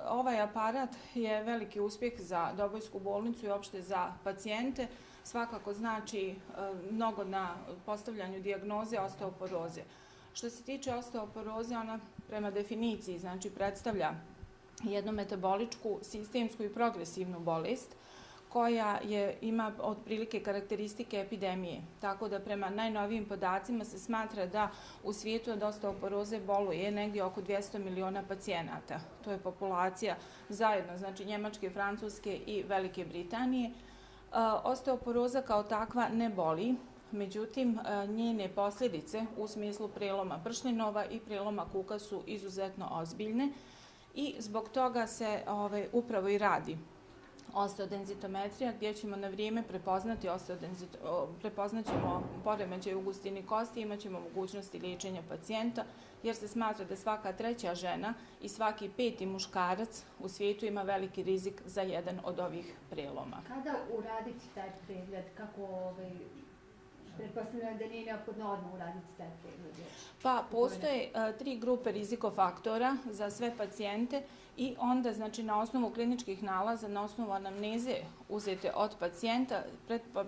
ovaj aparat je veliki uspjeh za Dobojsku bolnicu i uopšte za pacijente. Svakako znači mnogo na postavljanju dijagnoze osteoporoze. Što se tiče osteoporoze, ona prema definiciji znači predstavlja jednu metaboličku, sistemsku i progresivnu bolest koja ima otprilike karakteristike epidemije. Tako da prema najnovijim podacima se smatra da u svijetu od osteoporoze boluje negdje oko 200 miliona pacijenata. To je populacija zajedno, znači Njemačke, Francuske i Velike Britanije. Osteoporoza kao takva ne boli, međutim njene posljedice u smislu preloma pršljenova i preloma kuka su izuzetno ozbiljne i zbog toga se upravo i radi osteodenzitometrija, gdje ćemo na vrijeme prepoznat ćemo poremećaj u gustini kosti, imat ćemo mogućnosti liječenja pacijenta, jer se smatra da svaka treća žena i svaki peti muškarac u svijetu ima veliki rizik za jedan od ovih preloma. Kada uraditi taj pregled? Kako pretpostavljam da nije neophodno odmah uraditi taj pregled? Pa postoje 3 grupe rizikofaktora za sve pacijente i onda znači na osnovu kliničkih nalaza, na osnovu anamneze uzete od pacijenta,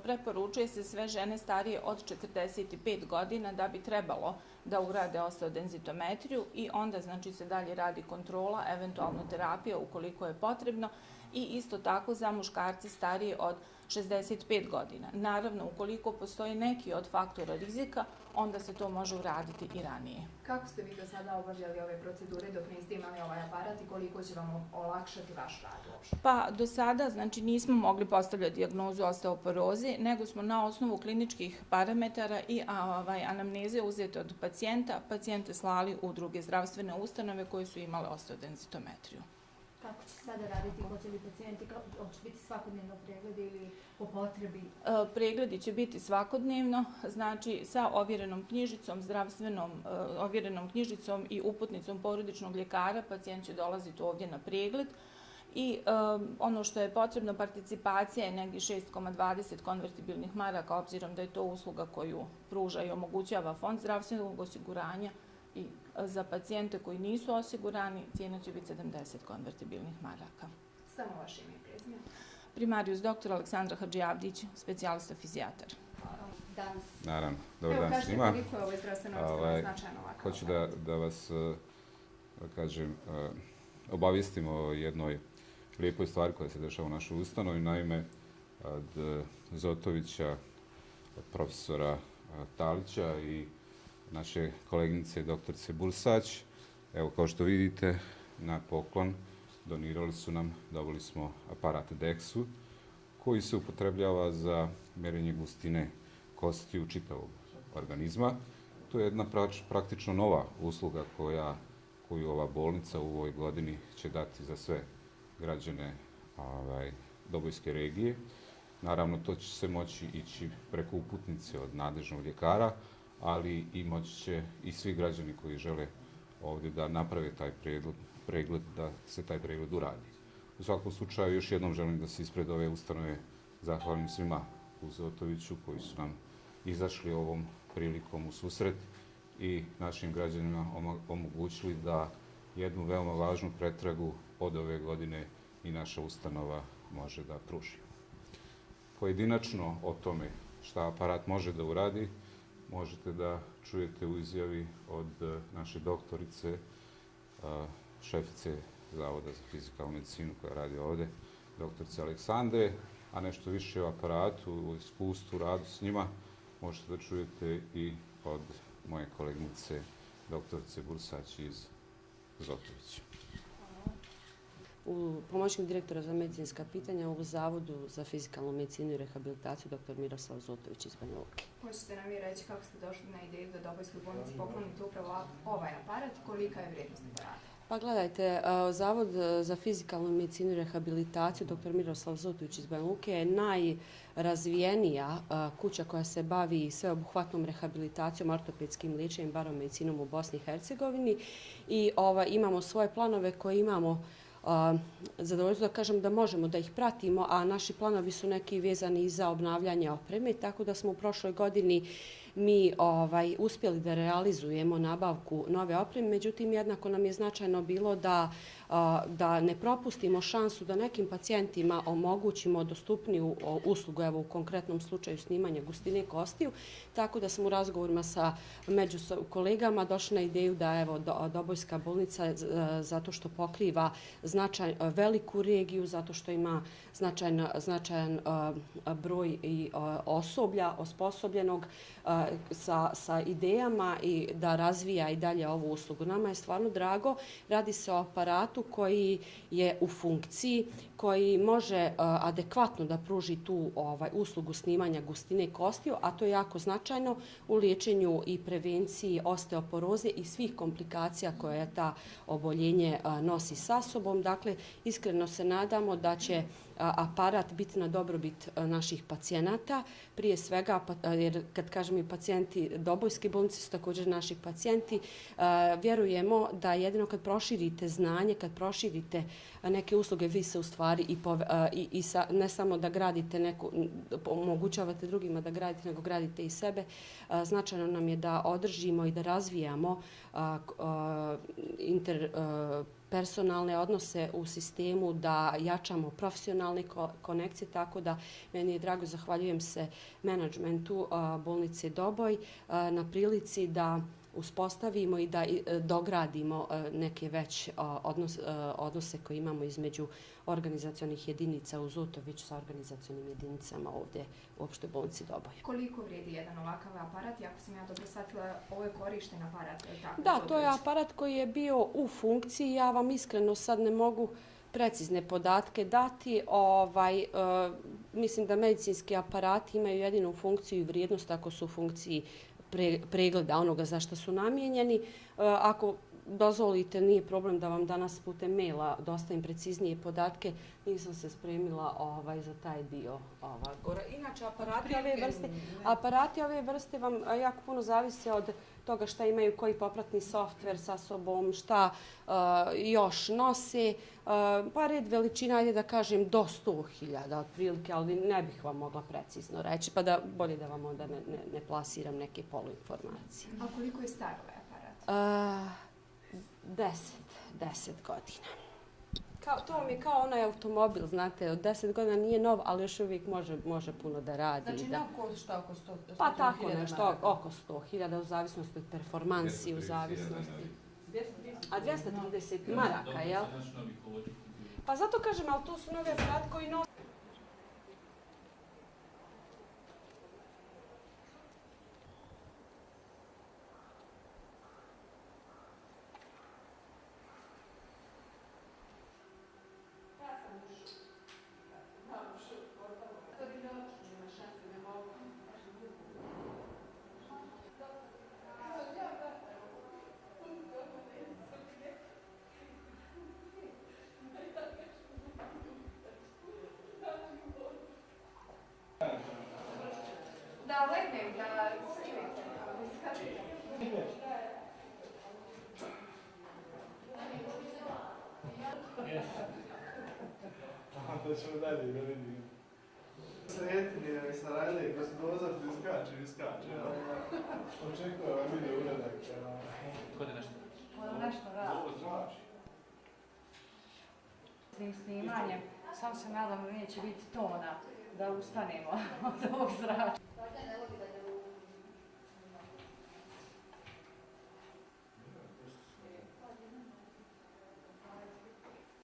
preporučuje se sve žene starije od 45 godina da bi trebalo da urade osteodenzitometriju i onda znači se dalje radi kontrola, eventualno terapija ukoliko je potrebno i isto tako za muškarce starije od 65 godina. Naravno, ukoliko postoji neki od faktora rizika, onda se to može uraditi i ranije. Kako ste vi do sada obavljali ove procedure dok niste imali ovaj aparat i koliko će vam olakšati vaš rad uopšte? Pa do sada znači nismo mogli postavljati dijagnozu osteoporoze, nego smo na osnovu kliničkih parametara i anamneze uzete od pacijente slali u druge zdravstvene ustanove koje su imale osteodenzitometriju. Kako će sada raditi? Hoće li pacijenti, hoće biti svakodnevno pregledi ili po potrebi? Pregledi će biti svakodnevno, znači sa ovjerenom knjižicom, zdravstvenom ovjerenom knjižicom i uputnicom porodičnog ljekara pacijent će dolaziti ovdje na pregled. I ono što je potrebno, participacija je negdje 6,20 konvertibilnih maraka, obzirom da je to usluga koju pruža i omogućava Fond zdravstvenog osiguranja. I za pacijente koji nisu osigurani, cijena će biti 70 konvertibilnih maraka. Samo vaše ime i prezime? Primarijus dr. Aleksandra Hadžijavdić, specijalista fizijatar. Naravno, dobar dan svima. Evo, kažete koliko je ovo zdravstveno značajno ovakav? Hoću da vas, kažem, obavistim o jednoj lijepoj stvari koja se dešava u našoj ustanovi. Naime, od Zotovića, od profesora Talića i naše koleginice doktorice Bulsać. Evo, kao što vidite, na poklon donirali su nam, dobili smo aparat DEXU, koji se upotrebljava za mjerenje gustine kosti u čitavog organizma. To je jedna praktično nova usluga koju ova bolnica u ovoj godini će dati za sve građane Dobojske regije. Naravno, to će se moći ići preko uputnice od nadležnog ljekara, ali i moći će i svi građani koji žele ovdje da naprave taj pregled, da se taj pregled uradi. U svakom slučaju, još jednom želim da se ispred ove ustanove zahvalim svima u Zotoviću koji su nam izašli ovom prilikom u susret i našim građanima omogućili da jednu veoma važnu pretragu od ove godine i naša ustanova može da pruži. Pojedinačno o tome šta aparat može da uradi, možete da čujete u izjavi od naše doktorice, šefice Zavoda za fizikalnu medicinu koja radi ovdje, doktorice Aleksandre, a nešto više o aparatu, o iskustvu, radu s njima, možete da čujete i od moje kolegnice, doktorice Bursać iz Zotovića. Pomoćnik direktora za medicinska pitanja u Zavodu za fizikalnu medicinu i rehabilitaciju dr. Miroslav Zotović iz Banja Luke. Hoćete nam i reći kako ste došli na ideju da Dobojskoj bolnici poklonite upravo ovaj aparat, kolika je vrijednost aparata? Pa gledajte, Zavod za fizikalnu medicinu i rehabilitaciju dr. Miroslav Zotović iz Banja Luke je najrazvijenija kuća koja se bavi sveobuhvatnom rehabilitacijom, ortopedskim liječenjem, baromedicinom u Bosni i Hercegovini i imamo svoje planove koje imamo zadovoljstvo da kažem da možemo da ih pratimo, a naši planovi su neki vezani za obnavljanje opreme, tako da smo u prošloj godini mi uspjeli da realizujemo nabavku nove opreme, međutim jednako nam je značajno bilo da ne propustimo šansu da nekim pacijentima omogućimo dostupniju uslugu, evo u konkretnom slučaju snimanja gustine kostiju, tako da smo u razgovorima među kolegama došli na ideju da evo Dobojska bolnica, zato što pokriva veliku regiju, zato što ima značajan broj i osoblja osposobljenog sa idejama i da razvija i dalje ovu uslugu. Nama je stvarno drago, radi se o aparatu koji je u funkciji, koji može adekvatno da pruži tu uslugu snimanja gustine kostiju, a to je jako značajno u liječenju i prevenciji osteoporoze i svih komplikacija koje ta oboljenje nosi sa sobom. Dakle, iskreno se nadamo da će aparat biti na dobrobit naših pacijenata. Prije svega, jer kad kažem i pacijenti Dobojske bolnice su također naši pacijenti, vjerujemo da jedino kad proširite znanje, kad proširite neke usluge, vi se u stvari ne samo da gradite omogućavate drugima da gradite, nego gradite i sebe. Značajno nam je da održimo i da razvijamo personalne odnose u sistemu, da jačamo profesionalne konekcije, tako da meni je drago, zahvaljujem se menadžmentu bolnice Doboj na prilici da uspostavimo i da dogradimo neke već odnose koje imamo između organizacionih jedinica u Zutoviću sa organizacionim jedinicama ovdje u opštoj bolnici Doboj. Koliko vrijedi jedan ovakav aparat? I ako sam ja dobro shvatila, ovo je korišten aparat. Da, to je aparat koji je bio u funkciji. Ja vam iskreno sad ne mogu precizne podatke dati. Mislim da medicinski aparati imaju jedinu funkciju i vrijednost ako su u funkciji pregleda onoga za što su namijenjeni. Ako dozvolite, nije problem da vam danas putem maila dostavim preciznije podatke. Nisam se spremila za taj dio. Inače, aparati ove vrste vam jako puno zavise od toga šta imaju, koji popratni softver sa sobom, šta još nose. Pa red veličina, ajde da kažem, do 100.000 otprilike, ali ne bih vam mogla precizno reći, pa da bolje da vam onda ne plasiram neke poluinformacije. A koliko je star ovaj aparat? 10 godina. To vam je kao onaj automobil, znate, od 10 godina nije nov, ali još uvijek može puno da radi. Znači, košta oko 100.000? Pa tako nešto, oko 100.000 u zavisnosti od performansi, u zavisnosti. A 230 maraka, jel? Pa zato kažem, ali to su nove aparati koji nose. Da legnem, da skinete. Da ćemo dalje da vidimo. Sretni je Sarajlije, ko se dozor ti iskače. Očekujem vam video uradak. Kod je nešto? Ono nešto radi. Svim snimanjem, sam se nadam da neće biti tona da ustanemo od ovog zrača.